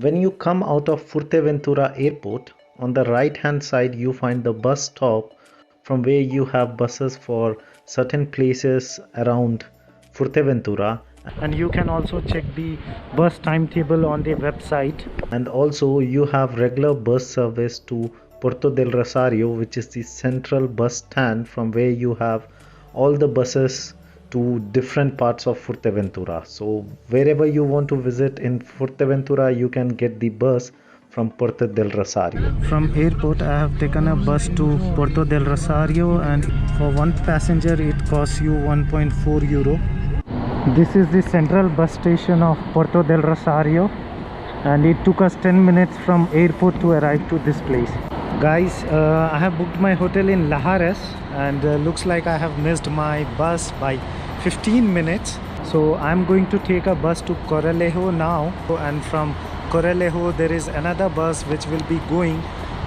When you come out of Fuerteventura airport, on the right hand side you find the bus stop from where you have buses for certain places around Fuerteventura, and you can also check the bus timetable on the website. And also you have regular bus service to Puerto del Rosario, which is the central bus stand from where you have all the buses to different parts of Fuerteventura. So wherever you want to visit in Fuerteventura, you can get the bus from Puerto del Rosario. From airport I have taken a bus to Puerto del Rosario, and for one passenger it costs you 1.4 euro. This is the central bus station of Puerto del Rosario, and it took us 10 minutes from airport to arrive to this place. Guys, I have booked my hotel in Lajares, and looks like I have missed my bus by 15 minutes. So I'm going to take a bus to Corralejo now, and from Corralejo there is another bus which will be going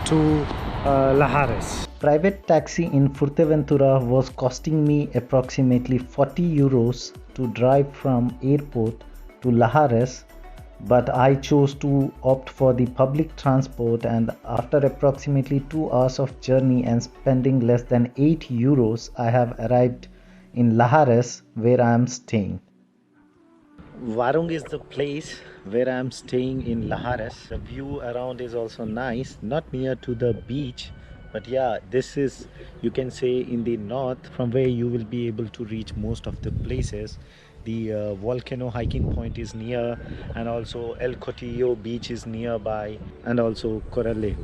to Lajares. Private taxi in Fuerteventura was costing me approximately 40 euros to drive from airport to Lajares, but I chose to opt for the public transport, and after approximately 2 hours of journey and spending less than 8 euros, I have arrived in Lajares where I am staying. Warung is the place where I am staying in Lajares. The view around is also nice, not near to the beach, but yeah, this is, you can say, in the north, from where you will be able to reach most of the places. The volcano hiking point is near, and also Elcotillo beach is nearby, and also Corralejo.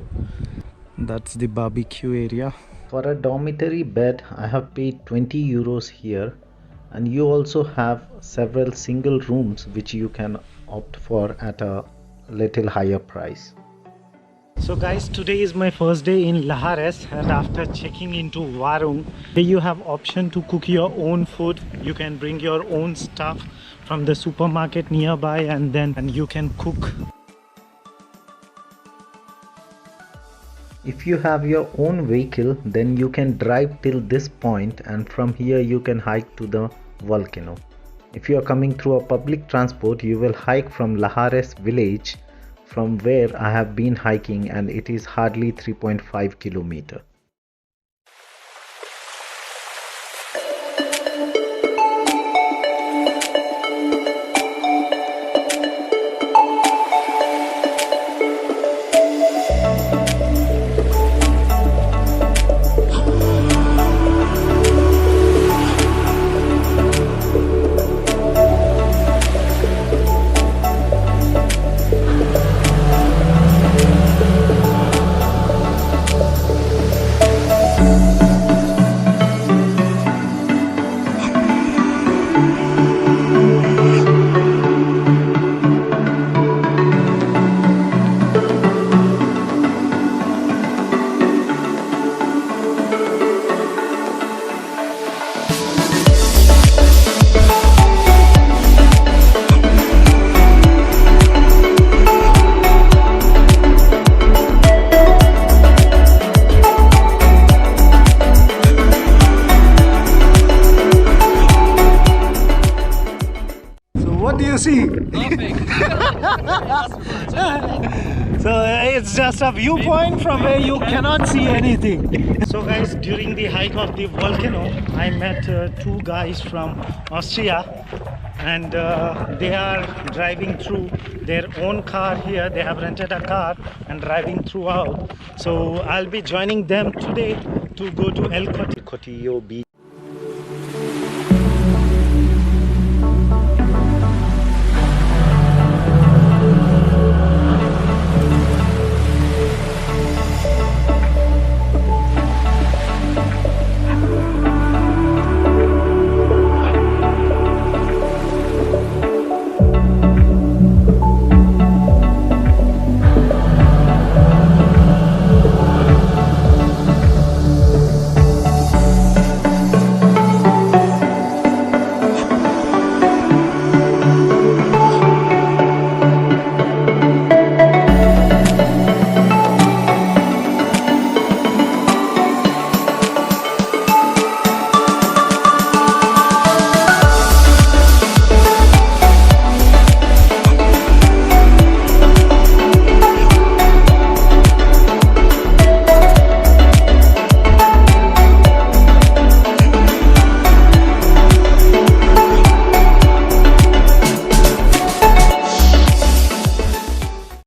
That's the barbecue area. For a dormitory bed I have paid 20 euros here, and you also have several single rooms which you can opt for at a little higher price. So guys, today is my first day in Lajares, and after checking into Warung, here you have option to cook your own food. You can bring your own stuff from the supermarket nearby, and you can cook. If you have your own vehicle, then you can drive till this point, and from here you can hike to the volcano. If you are coming through a public transport, you will hike from Lajares village, from where I have been hiking, and it is hardly 3.5 kilometers. What do you see? Nothing. So it's just a viewpoint from where you cannot see anything. So guys, during the hike of the volcano, I met two guys from Austria, and they are driving through their own car here. They have rented a car and driving throughout. So I'll be joining them today to go to Elcotillo beach.